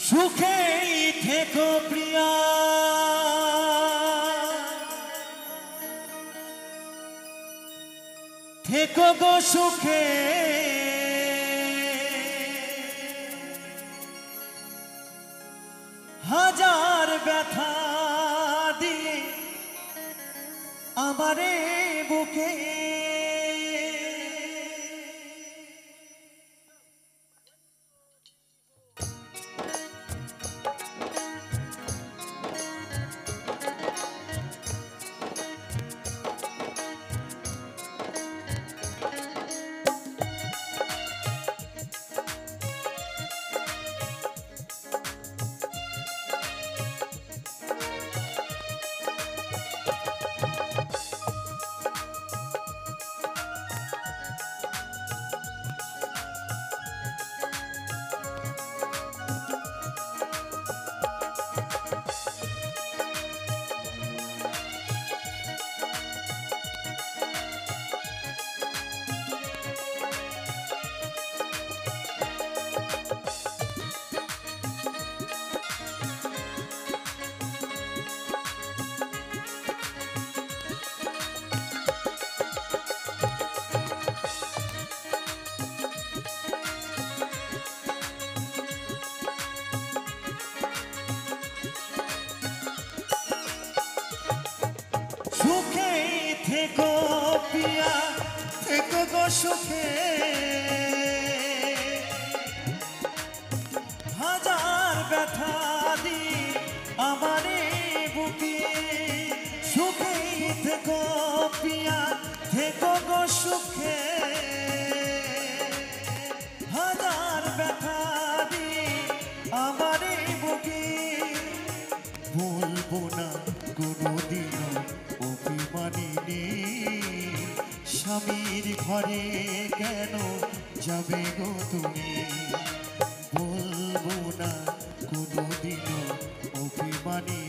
সুখেই থেকো প্রিয়া, থেকো গো সুখে, হাজার ব্যথা দিয়ে আমারে বুকে সুখেই থেকো প্রিয়া, থেকো গো সুখে, হাজার ব্যথা দিয়ে আমারে বুকে। সুখেই থেকো প্রিয়া, থেকো গো সুখে, হাজার ব্যথা দিয়ে আমারে বুকে। বলবো না কোনোদিনও অভিমানী, স্বামীর ঘরে কেন যাবে গো তুমি? বলবো না কোনোদিনও অভিমানী,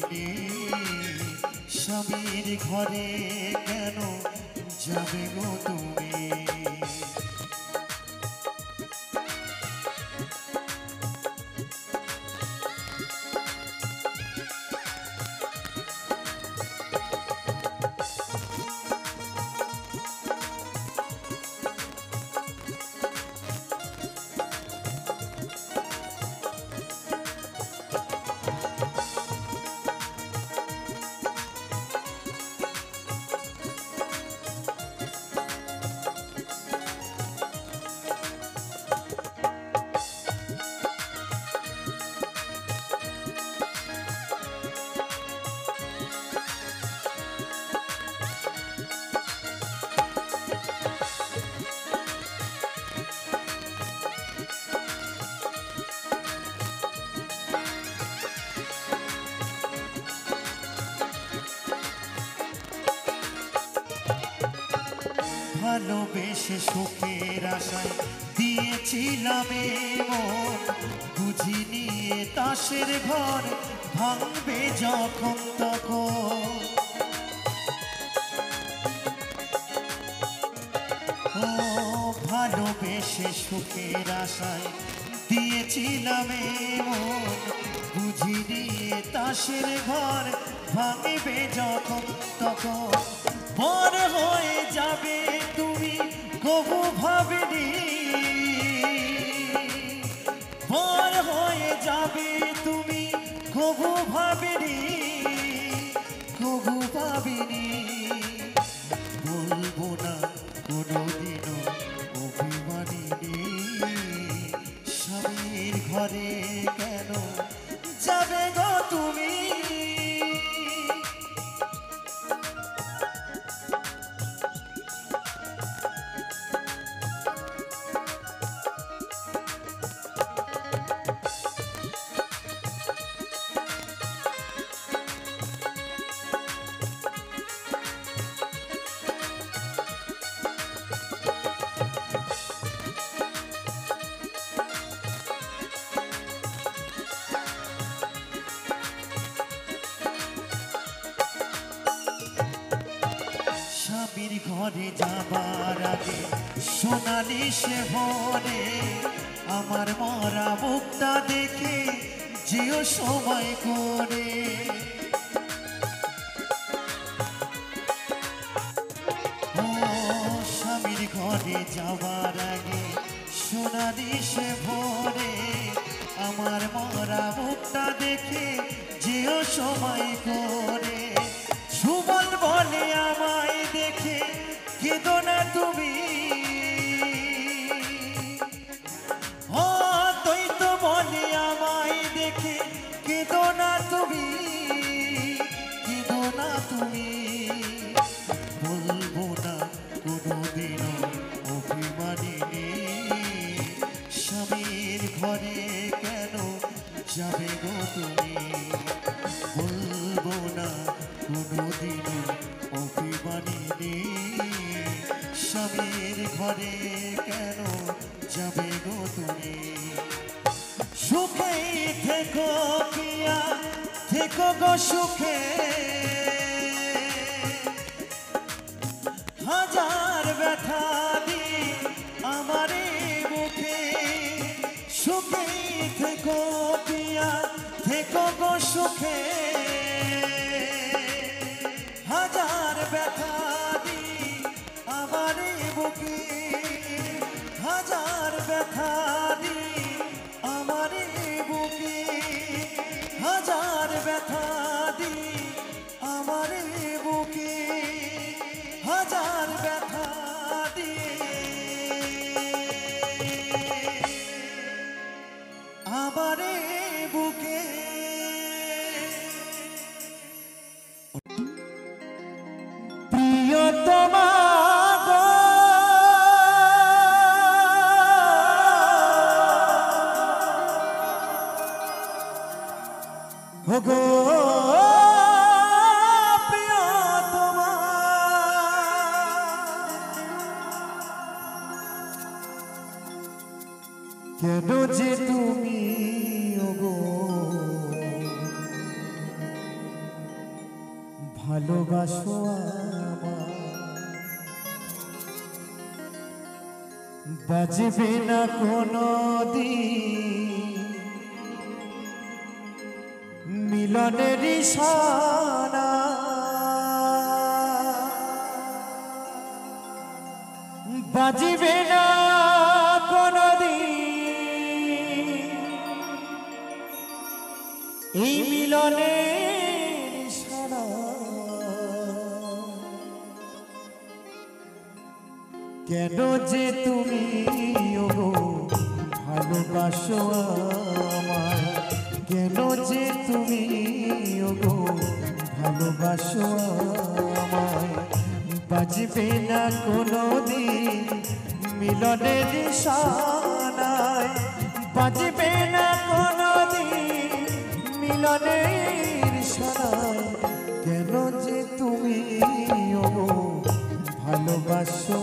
স্বামীর ঘরে কেন যাবে গো তুমি? ভালোবেসে সুখের আশায় দিয়েছিলাম মন, বুঝিনি তাসের ঘর ভাঙবে যখন তখন। ও ভালোবেসে সুখের আশায় দিয়েছিলাম মন, বুঝিনি তাসের ঘর ভাঙবে যখন তখন। পর হয়ে যাবে তুমি কবু ভাবিনি, পর হয়ে যাবে তুমি কবু ভাবিনি, কবু ভাবিনি। বলবো না কোনোদিনও অভিমানী, স্বামীর ঘরে কেন যাবে গো তুমি? ঘরে যাবার আগে সোনালি সে ভরে আমার মরা মুখটা দেখে যেও সময় করে। ও স্বামীর ঘরে যাবার আগে সোনালি সে ভোরে আমার মরা মুখটা দেখে যেও সময় করে। সুমন বলে আমায় দেখে কেঁদো না তুমি, ও তুই তো বলে আমায় দেখে কেঁদো না তুমি, কেঁদো না তুমি। বলবো না কোনোদিনও অভিমানিনী, স্বামীর ঘরে কেন যাবে গো তুমি। বলবো না কোনোদিনও অভিমানিনী, স্বামীর ঘরে কেন যাবে গো তুমি। সুখেই থেকো কিয়া থেকো গো সুখে, হাজার ব্যথা দিয়ে আমারে মুখে। সুখেই থেকো কিয়া থেকো গো সুখে, হাজার ব্যথা দিয়ে আমারে বুকে। হাজার ব্যথা দিয়ে আমারে বুকে, হাজার ব্যথা দিয়ে আমারে বুকে, হাজার ব্যথা দিয়ে আমারে বুকে। প্রিয়তমা গো, ওগো প্রিয়তমা, কেন যে তুমি ওগো ভালোবাসো আমায়। বাজবে না কোনো দিন মিলনের ইশারা, বাজবে না কোনো দিন এই মিলনের ইশারা। কেন যে তুমি ওগো ভালোবাসো আমায়, কেন যে তুমি ওগো ভালোবাসো আমায়। বাজবে না কোনো দিন মিলনের ইশারায়, বাজবে না কোনো দিন মিলনের ইশারায়। কেন যে তুমি ওগো ভালোবাসো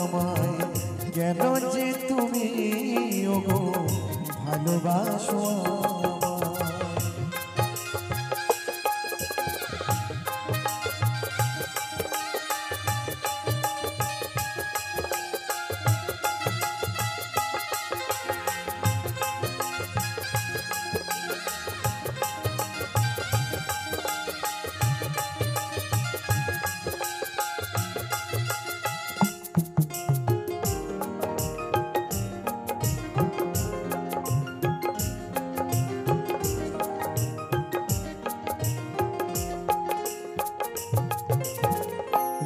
আমায়, কেন যে তুমি ওগো ভালোবাসো আমায়।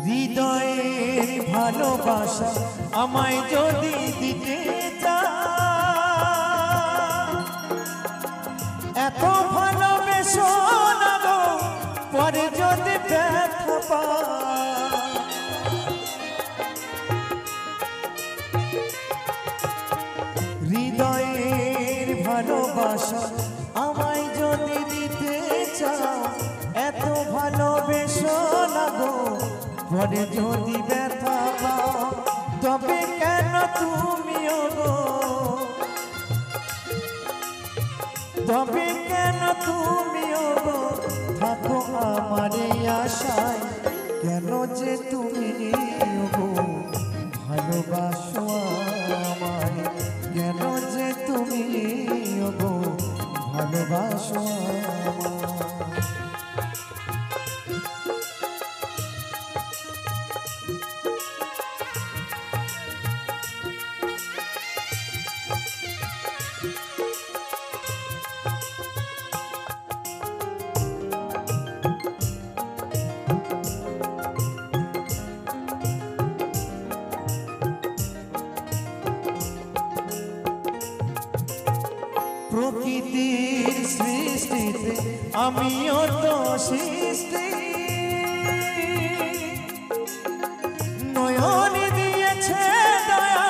হৃদয়ের ভালোবাসা আমায় যদি দিতে চাও, এত ভালোবেসো না গো পরে যদি ব্যথা পাও। হৃদয়ের ভালোবাসা আমায় যদি দিতে চাও, এত ভালোবেসো না গো পরে যদি ব্যথা পাও। তবে কেন তুমি ওগো, তবে কেন তুমি ওগো থাকো আমার এই আশায়। কেন যে তুমি ওগো ভালোবাসো আমায়, কেন যে তুমি ওগো ভালোবাসো প্রকৃতির সৃষ্টিতে আমিও তো সৃষ্টি নয়ন দিয়েছে দয়া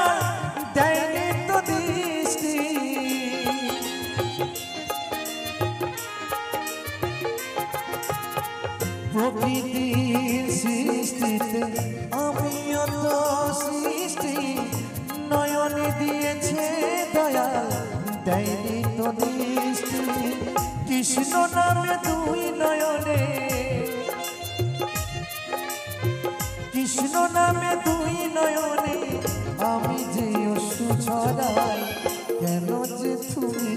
দেয়নি তো দৃষ্টি প্রকৃতির সৃষ্টিতে আমিও তো সৃষ্টি নয়ন দিয়েছে দয়া দেয়নি তো দৃষ্টি কৃষ্ণ নামে দুই নয়নে কৃষ্ণ নামে দুই নয়নে আমি যে অশ্রু ছড়াই কেন যে তুমি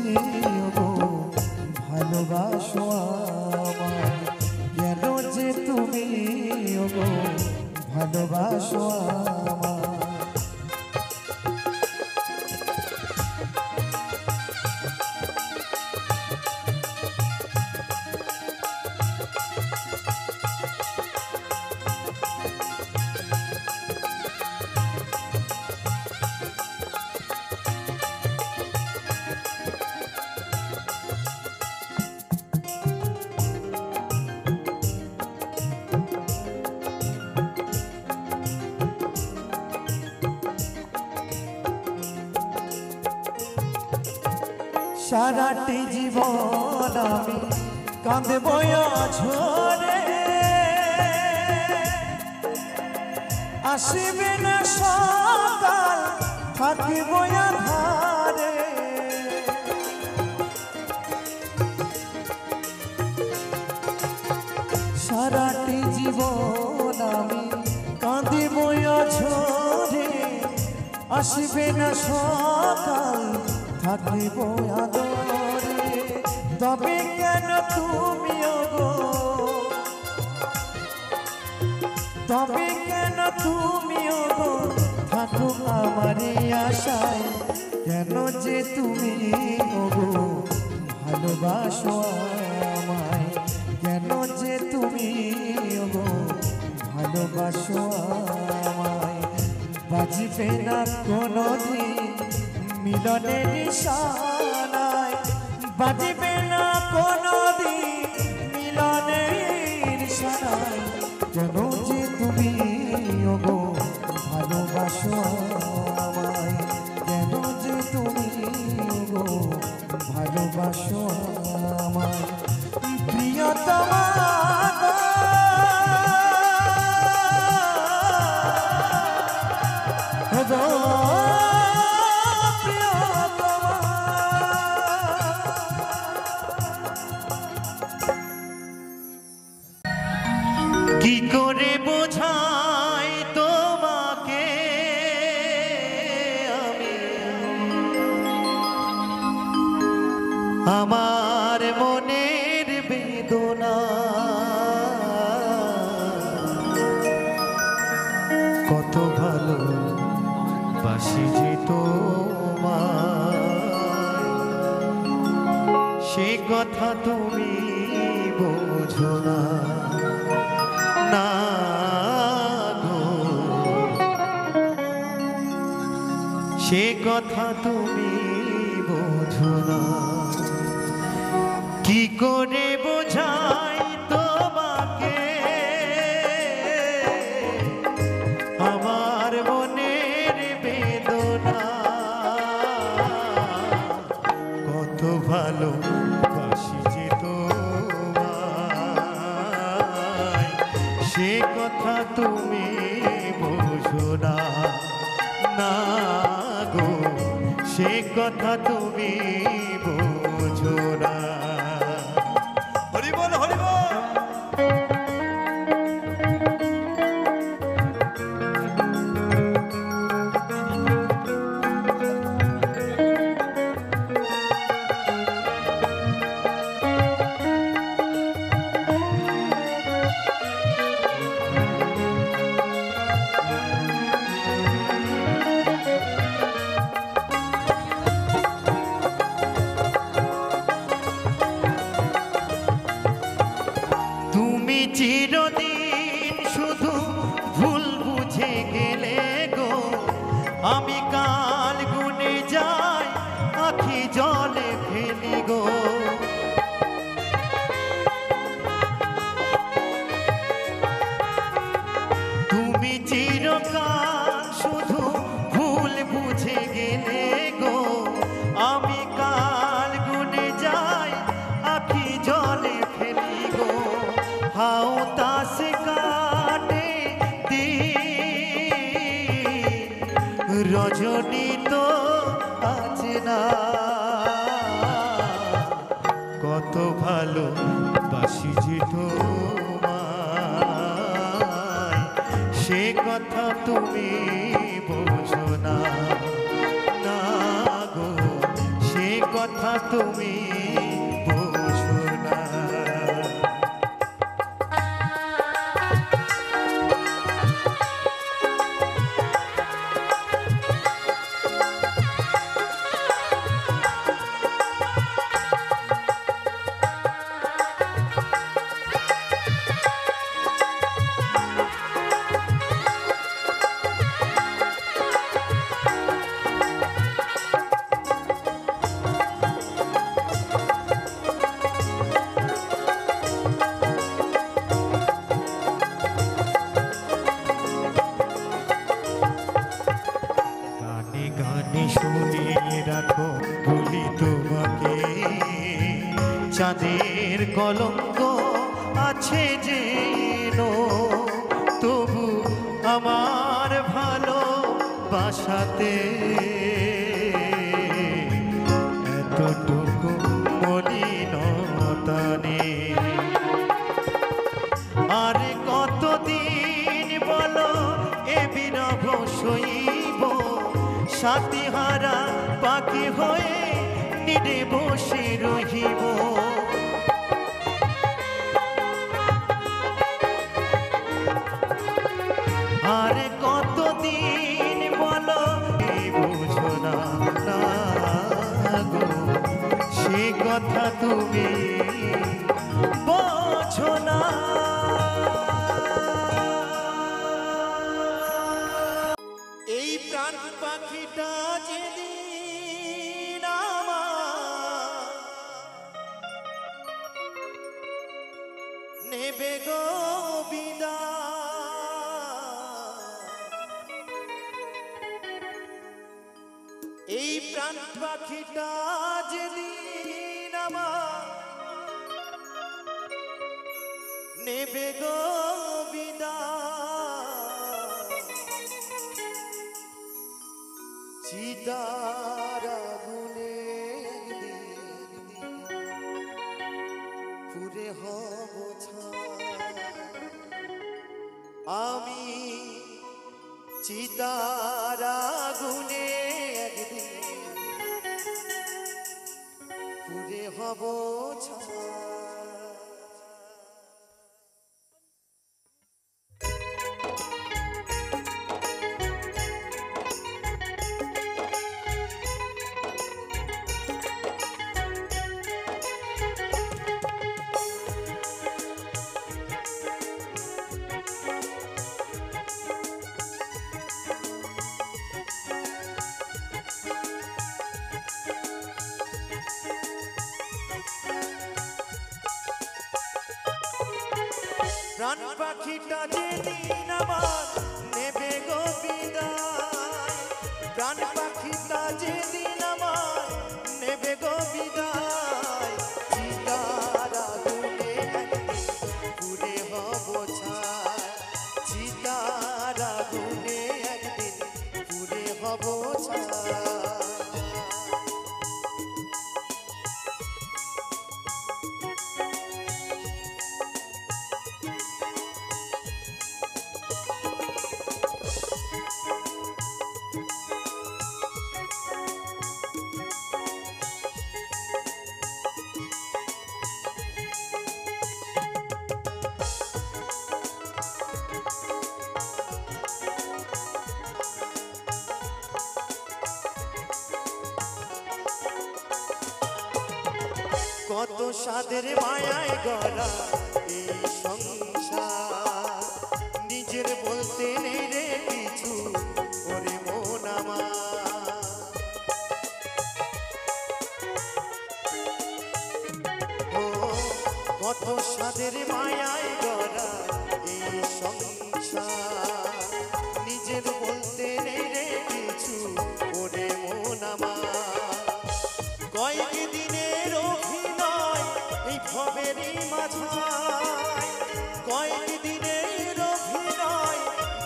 ভালোবাসো আমায় কেন যে তুমি ভালোবাসো আমায় সারাটি জীবন আমি কাঁদব ঝরে আসিবে না সকাল থাকিব আধারে সারাটি জীবন আমি কাঁদিব ঝরে আসিবে না সকাল থাকিব আদরে তবে কেন তুমি গো তবে কেন তুমি গো থাকো আমার আশায় কেন যে তুমি গো ভালোবাসো আমায় কেন যে তুমি গো ভালোবাসো আমায় বাজবে না কোনোদিন মিলনের নিশানায় বাজবে না কোনোদিন মিলনের নিশানায় কেন যে তুমি গো ভালোবাসো আমায় কেন যে তুমি গো ভালোবাসো আমায় প্রিয়তমা কি করে বোঝাই তোমাকে আমি আমার মনের বেদনা কত ভালো বাসি যে তোমায় সে কথা তুমি বোঝো না না গো সে কথা তুমি বোঝো না কি করে বোঝাই তোমাকে আমার মনের বেদনা কত ভালো বাসি যে তোমায় সে কথা তুমি বোঝো না না গো সে কথা তুমি বোঝো না হরি বল হরি বল চিরদিন শুধু ভুল বুঝে গেলে গো আমি কাল গুনে যাই আখি জলে ফেলি গো তুমি চিরকাল শুধু ভুল বুঝে গেলে গো আমি কাল গুনে যাই আখি জলে ফেলি গো হাও তাস কাটে দিন রজনী তো আজ না কত ভালো বাসি যে তোমায় সে কথা তুমি বোঝো না না গো সে কথা তুমি বোঝো না রাখো বলি তোমাকে চাঁদের কলঙ্ক আছে যে তবু আমার ভালো বাসাতে এতটুকু মলিনতা নেই আর কতদিন বলো এ বিরহ সইব সাথীহারা পাখি হয়ে নিরে বসে রহিব আর কতদিন বলো বুঝো না গো সে কথা তুমি বোঝো না এই প্রাণ পাখিটা যেদিন নেবে গো বিদায় এই প্রাণ পাখিটা যেদিন নেবে গো বিদায় চিতার আগুনে পুরে হব আমি চিতার আগুনে একদিন পুরে হব প্রাণ পাখিটা যেদিন আমার নেবে গো বিদায় প্রাণ পাখিটা যেদিন আমার নেবে গো বিদায় চিতার আগুনে একদিন পুড়ে হব ছাই চিতার আগুনে একদিন পুড়ে হব ছাই কত সাদের মায়ায় গড়া এই সংসার সাদের মায়ায় গড়া এই সংসার, নিজের বলতে নেই রে কিছু ওরে মন আমার। কয়েক দিনের অভিনয় এই ভবেরই মাঝায়, কয়েক দিনের অভিনয়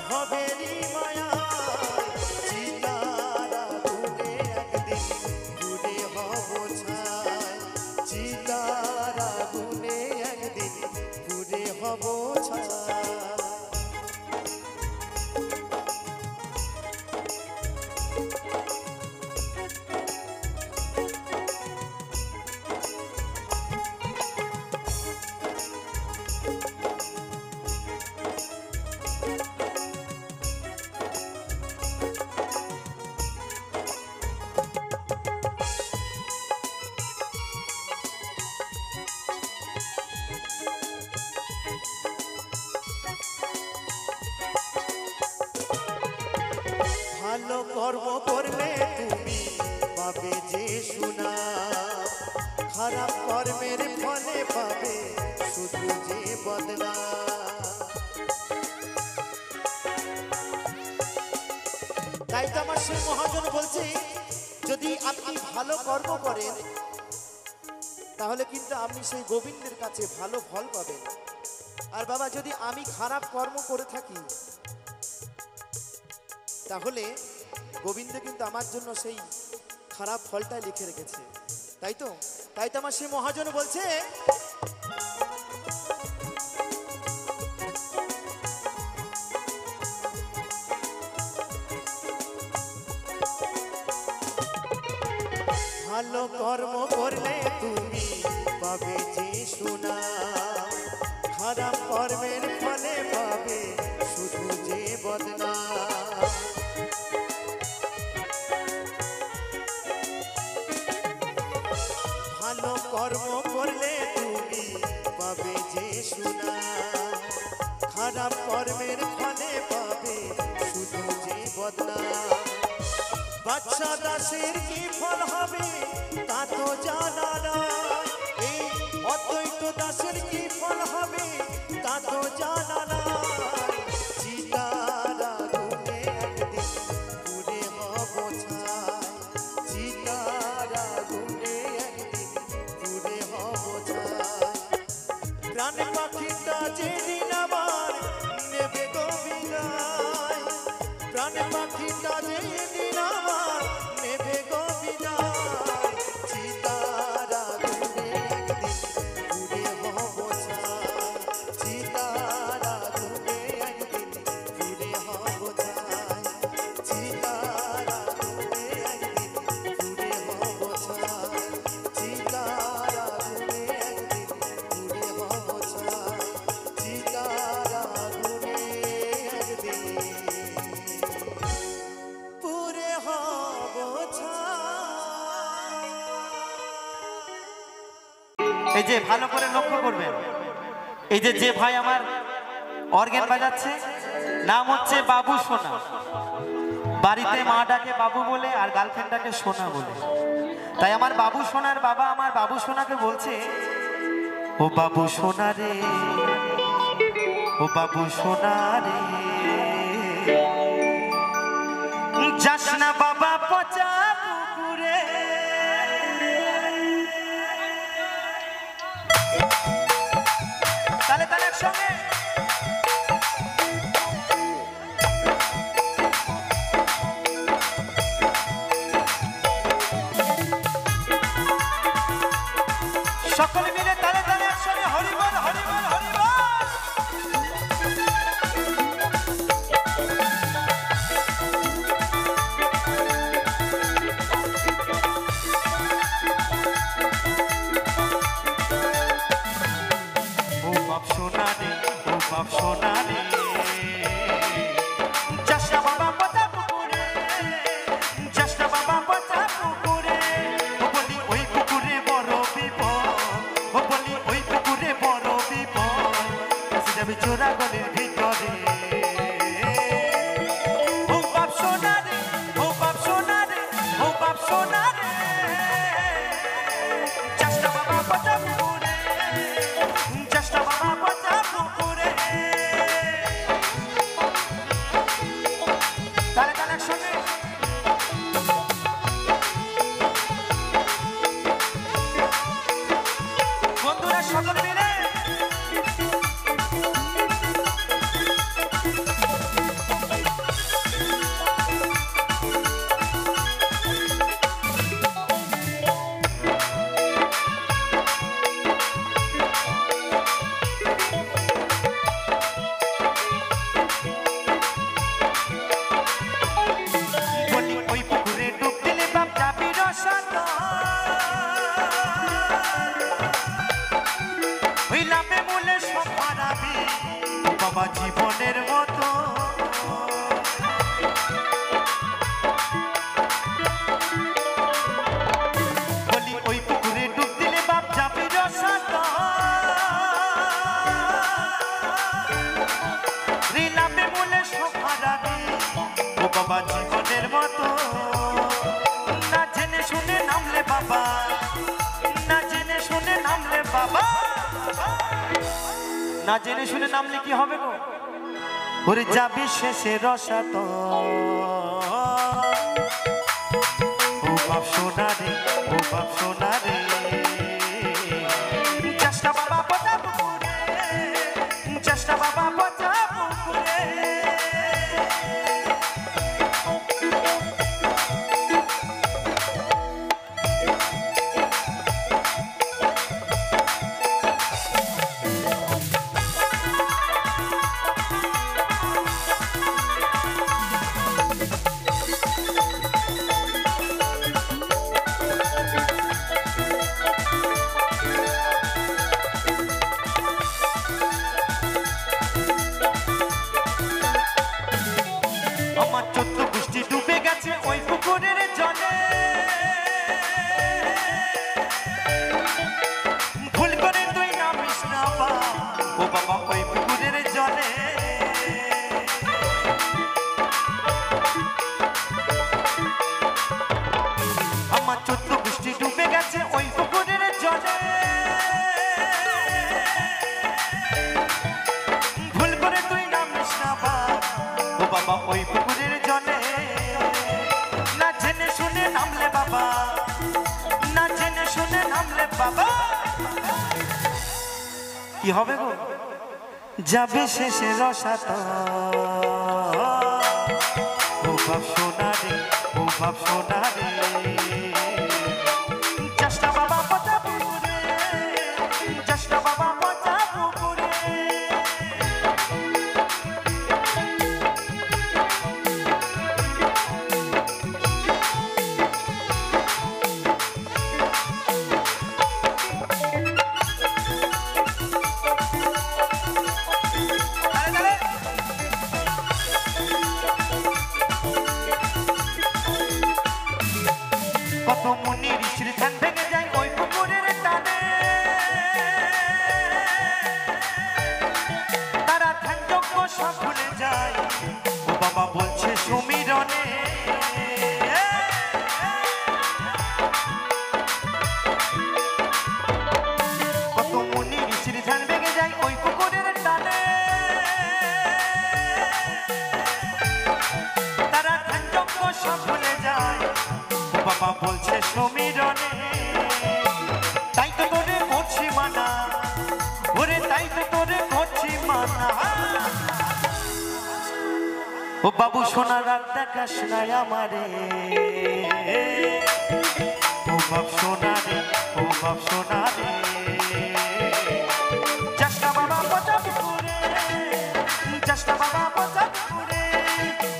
ভবেরই মায়ায়, চিতারা ঘুরে একদিন ঘুরে হব ছায়, চিতারা ঘুরে একদিন ঘুরে হব ছায়। ভালো কর্ম করলে তুমি পাবে যে সুনা, খারাপ কর্মের ফলে পাবে শুধু যে বদনা। তাই তো আমার সেই মহাজন বলছে, যদি আপনি ভালো কর্ম করেন তাহলে কিন্তু আপনি সেই গোবিন্দের কাছে ভালো ফল পাবেন। আর বাবা, যদি আমি খারাপ কর্ম করে থাকি তাহলে গোবিন্দ কিন্তু আমার জন্য সেই খারাপ ফলটাই লিখে রেখেছে। তাই তো আমার সেই মহাজন বলছে, ভালো কর্ম করলে তুমি পাবে যে সোনা, খারাপ কর্মের ফলে পাবে শুধু যে বদনা। ভালো কর্ম করলে তুমি পাবে যে সোনা, খারাপ কর্মের ফলে পাবে শুধু যে বদনা। বাদশা দাসের কি ফল হবে তা তো জানা নাই, এই অদ্বৈত দাসের কি ফল হবে তা তো জানা নাই। চিতারা ঘুরে একদিন ঘুরে হব ছায়, চিতারা ঘুরে একদিন ঘুরে হব ছায়। প্রাণ পাখিটা যেদিন আমার নেবে গো বিদায়, প্রাণ পাখিটা যেদিন আমার নেবে গো বিদায়, চিতারা ঘুরে একদিন ঘুরে হব ছায়, চিতারা ঘুরে একদিন ঘুরে হব ছায়, চিতারা ঘুরে একদিন ঘুরে হব ছায়, চিতারা ঘুরে একদিন ঘুরে হব ছায়, চিতারা ঘুরে একদিন পুরে হব ছায়। এই যে ভালো করে লক্ষ্য করবেন, এই যে ভাই আমার অর্গেন বাজাচ্ছে, নাম হচ্ছে বাবু সোনা। বাড়িতে মা ডাকে বাবু বলে আর গার্লফ্রেন্ডটাকে সোনা বলে। তাই আমার বাবু সোনার বাবা আমার বাবু সোনাকে বলছে, ও বাবু সোনা রে, ও বাবু সোনা রে, যাস না বাবা পচা পুকুরে। তাহলে একসঙ্গে সকলে মিলে তালে একসঙ্গে হরিবল হরিবল হরিবল। সোনা রে, যাস না বাবা পচা পুকুরে, যাস না বাবা পচা পুকুরে। ও বলি ওই পুকুরে বড় বিপদ, ও বলি ওই পুকুরে বড় বিপদ, এসে যাবে চোরা গলির ভিতরে। ও বাপ সোনা রে, ও বাপ সোনা রে, ও বাপ সোনা রে, যাস না বাবা পচা পুকুরে, বাবা জীবনের মতো বলি ওই পুকুরে ডুব দিলে বাপ যাবে রসাতল রিলাপে বলে সভারানি ও বাবা জীবনের মতো না জেনে শুনে নামলে বাবা না জেনে শুনে নামলে বাবা না জেনে শুনে নামলে কি হবে গো ওরে যাবি শেষে রসাতল ও বাপ সোনা রে ও বাপ সোনা রে চেষ্টা বাবা পচা পুকুরে চেষ্টা বাবা পচা পুকুরে আমার 14 গোষ্ঠী ডুবে গেছে ওই পুকুরের জলে ভুল করে তুই নামিস না বা ও বাবা ওই পুকুরের জলে আমার 14 গোষ্ঠী ডুবে গেছে ওই পুকুরের জলে ভুল করে তুই নামিস না বা ও বাবা ওই পুকুরের জলে না জেনে শুনে নামলে বাবা না জেনে শুনে নামলে বাবা কি হবে গো যাবে শেষে রসাতল ও বাপ সোনা রে ও বাপ সোনা রে চেষ্টা বাবা পচা পুকুরে চেষ্টা বাবা পচা পুকুরে কত মুনি ঋষির ধ্যান ভেঙে যায় ওই পুকুরের টানে তারা ধ্যান যজ্ঞ সব ভুলে যায় ও বাবা বলছে সুমিরনে কত মুনি ঋষির ধ্যান ভেঙে যায় ওই পুকুরের টানে তারা ধ্যান যজ্ঞ সব ভুলে যায় বাবা বলছে সমীরনে তাই তো তোরে করছি মানা ওরে তাই তো তোরে করছি মানা ও বাবু সোনা রাত দেখাস না আমারে ও বাপ সোনা রে ও বাপ সোনা রে চেষ্টা বাবা পচা পুকুরে চেষ্টা বাবা পচা পুকুরে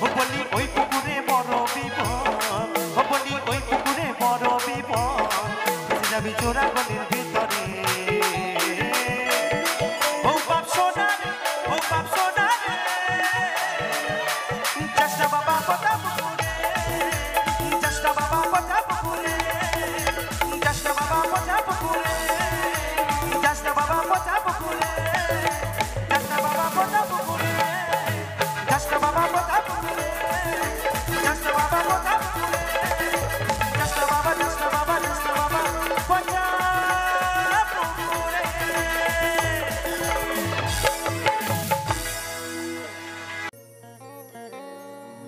ও বলি ওই পুকুরে বড় বিপদ ও বলি ওই পুকুরে বড় বিপদ যাবি চোরা গলির ভিতরে ও বাপ সোনা রে ও বাপ সোনা রে চেষ্টা বাবা পচা পুকুরে চেষ্টা বাবা পচা পুকুরে চেষ্টা বাবা পচা পুকুরে চেষ্টা বাবা পচা পুকুরে চেষ্টা বাবা পচা পুকুরে চেষ্টা বাবা পচা পুকুরে চেষ্টা বাবা পচা পুকুরে চেষ্টা বাবা চেষ্টা বাবা চেষ্টা বাবা পচা পুকুরে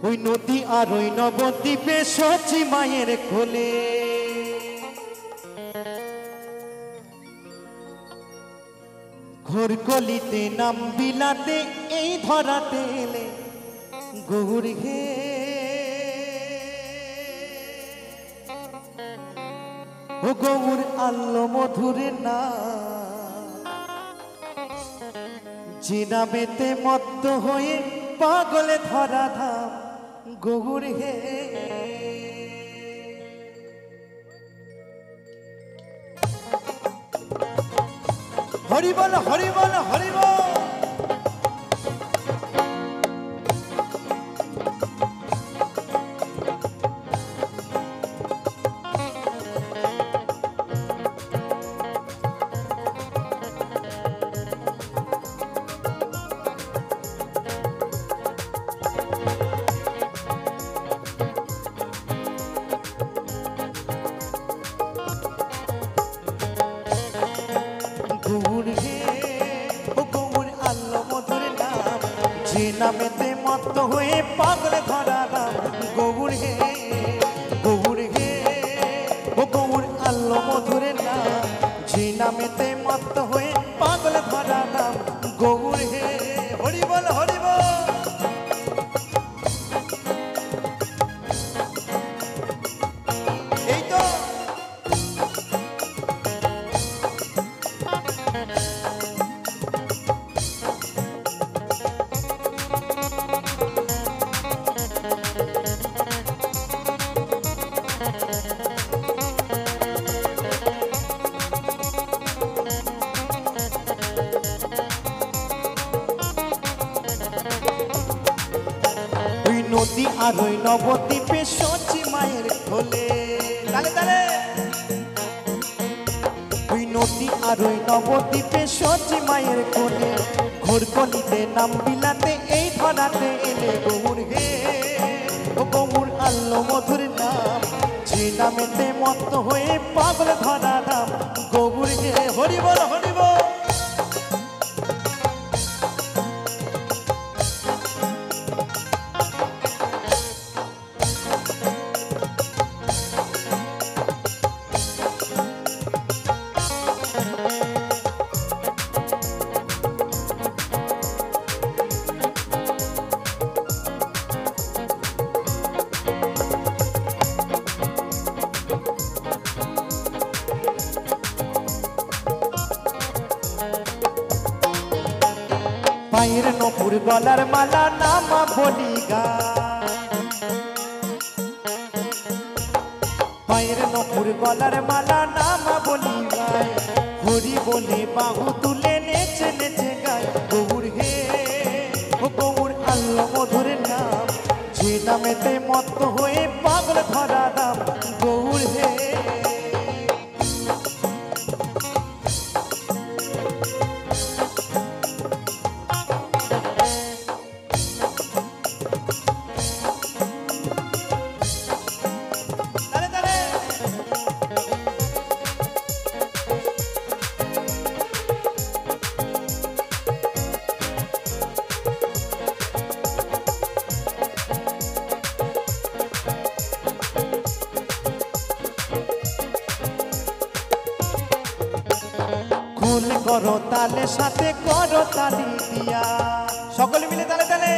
ওই নদী আর ওই নবদ্বীপে সচি মায়ের কোলে ঘোর কলিতে নাম বিলাতে এই ধরাতে এলে গৌর হে ও গৌর আল্লো মধুরের না যে নামেতে মত্ত হয়ে পাগলে ধরা ধাম গৌর হে হরি বল হরি বল হরি বল নামেতে মত্ত হয়ে পাগল ধরা রাম গৌর হে গৌর হে ও গৌর আল্লো মধুরে নাম যে নামেতে মত্ত হয়ে পাগল ধরা রাম গৌর হে হরি বল হরি বল। এই তো নদী আর ওই নবদ্বীপে সচি মায়ের খোলে তালে তালে ওই নদী আর ওই নবদ্বীপে সচি মায়ের কোলে ঘোর কলিতে নাম বিলাতে এই ধরাতে এলে গৌর হে ও গৌর আল্লো মধুর নাম যে নামেতে মত্ত হয়ে পাগল ধরা নাম গৌর হে হরি বল হরি বল। পায়ের নপুর গলার মালা নামা বলি গা পায়ের নপুর গলার মালা নামা বলি গায় হরি বলে বাহু তুলে নেচে নেচে গায় গৌর হে ও গৌর আল্লো মধুর নাম যে নামেতে মত্ত হয়ে পাগল ধরা নাম গৌর হে। ফুল করো তালে সাথে করো তালি দিয়া সকলে মিলে তালে তালে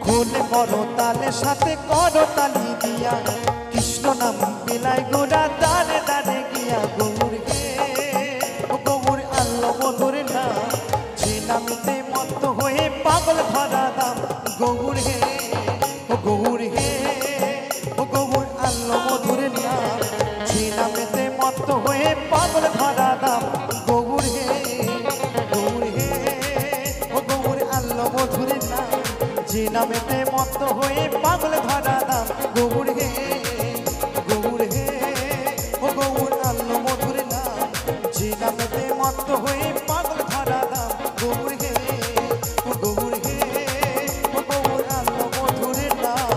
ফুল করো তালে সাথে করো তালি দিয়া কৃষ্ণ নাম বিলাই গোড়া দানে দানে গিয়া গৌর হে ও গৌর আল্লো মধুর নাম যে নামেতে মত্ত হয়ে পাগল ধরা দাম গৌর হে ও গৌর হে ও গৌর আল্লো মধুর নাম যে নামেতে মত্ত হয়ে পাগল ধরা দাম গৌর হে গৌর হে ও গৌর আল্লো মধুর নাম যে নামেতে মত্ত হয়ে পাগল ধরা দাম গৌর হে গৌর হে ও গৌর আল্লো মধুর নাম যে নামেতে মত্ত হয়ে পাগল ধরা দাম গৌর হে ও গৌর হে ও গৌর আল্লো মধুর নাম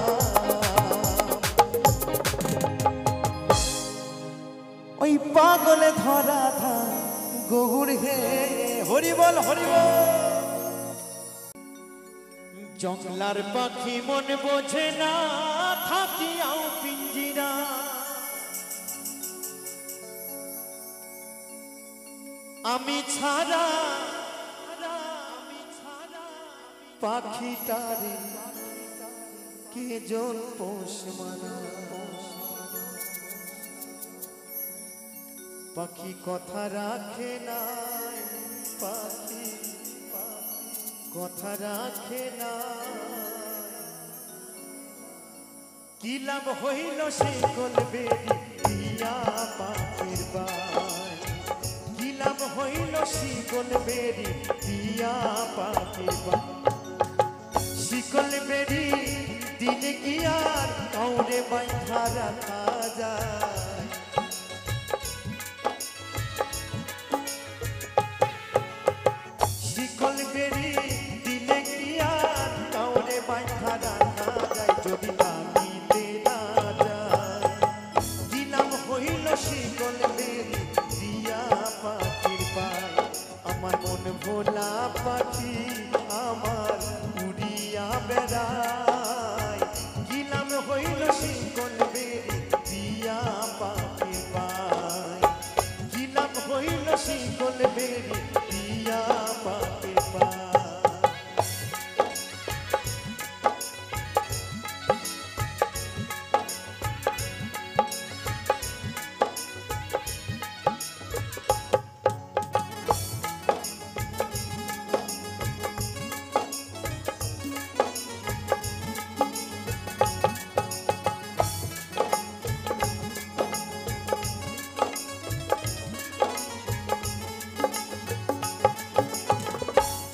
ওই পাগলে ধরা থা গৌর হে হরি বল হরি বল। জংলার পাখি মন বোঝে না থাকিয়াও পিঞ্জিরা আমি ছাড়া পাখিটারে কে জন পোষ মানা পাখি কথা রাখে না পাখি কথা রাখে না কি লাভ হইল সেই গলবে দিয়া পাখির বাই কি লাভ হইল শিকল বেরি দিয়া পাখির বাই শিকল বেরি দিলে কি আর কাউরে বাইধা রাখা যায় শিকল বেরি দিলে কি আর কাউরে বাইধা রাখা যায় যদি টানিতে না যায় কি নাম হইল শিকল বেরি দিয়া পাখির পায় আমার মন ভোলা পাখি শিকল বেরি দিয়া পাকে পা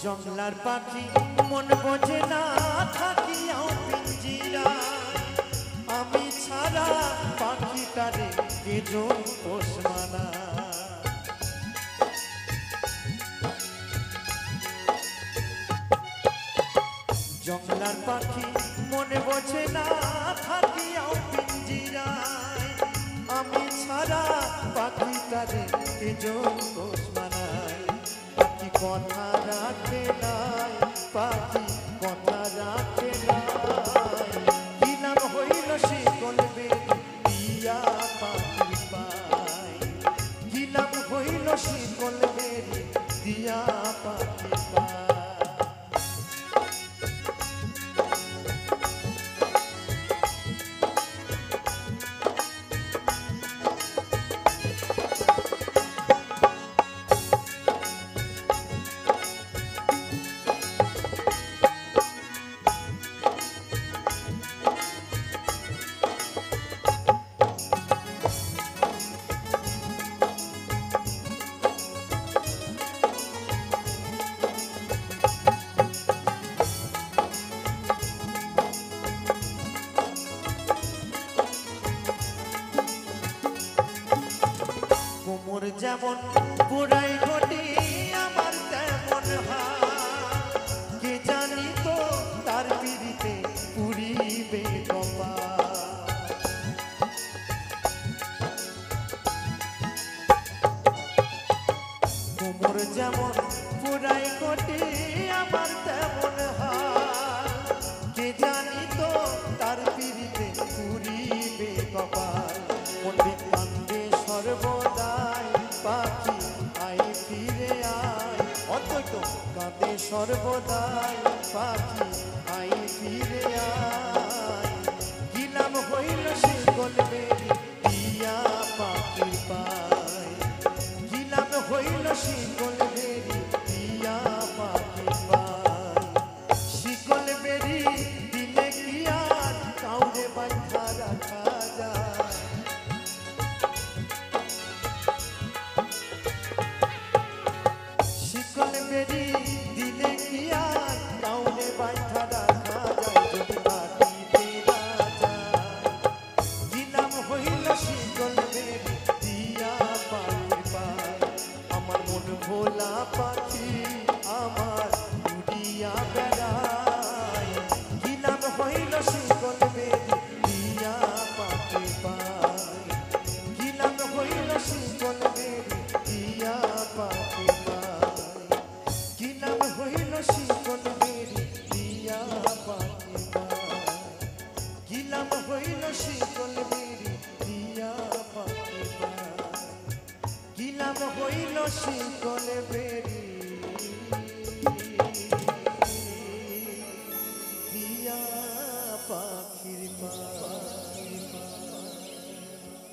জংলার পাখি মন বোঝে না থাকিয়াও পিঞ্জিরায় আমি ছাড়া পাখিটারে কেজন পোষ মানা জংলার পাখি মনে বোঝে না থাকিয়াও পিঞ্জিরায় আমি ছাড়া পাখিটারে কেজন পোষ মানায় পাখি কথা রাখে নাই পাখি কথা রাখে নাই কি নাম হইল শিকল বেরি দিয়া পাখি পায় কি নাম হইল শিকল বেরি দিয়া পাখি পায় কোমর যেমন পুরাই ঘটি আমার তেমন হাত কে জানি তো তার পিড়িতে পুরিবে কপাল কোমর যেমন পুরাই ঘটি আমার তেমন হাত কে জানি তো তার পিড়িতে পুরিবে কপাল মনে কান্দে সর্বদাই পাখি আই ফিরে আয় অদ্বৈত কাঁদে সর্বদাই পাখি আই ফিরে আয় কি নাম হইল শিকল বেরি দিয়া পাখি পায় কি নাম হইল শিকল বেরি দিয়া পাখি পায় শিকল বেরি দিলে কি আর কাউরে বাঁধা রাখা যায় শিকল বেরি দিলে কি আর কাউরে বাঁধা রাখা যায় যদি মাটিতে না যায় কি নাম হইল শিকল বেরি দিয়া পাখি পায় আমার মন ভোলা পাখি আমার উড়িয়া বেড়ায় কি নাম হইল শিকল বেরি দিয়া পাখি পায় কি নাম হইল শিকল বেরি দিয়া পাখি পায় কি নাম হইল শিকল বেরি দিয়া পাখি পায় কি নাম হইল শিকল বেরি দিয়া পাখি পায় কি নাম হইল শিকল বেরি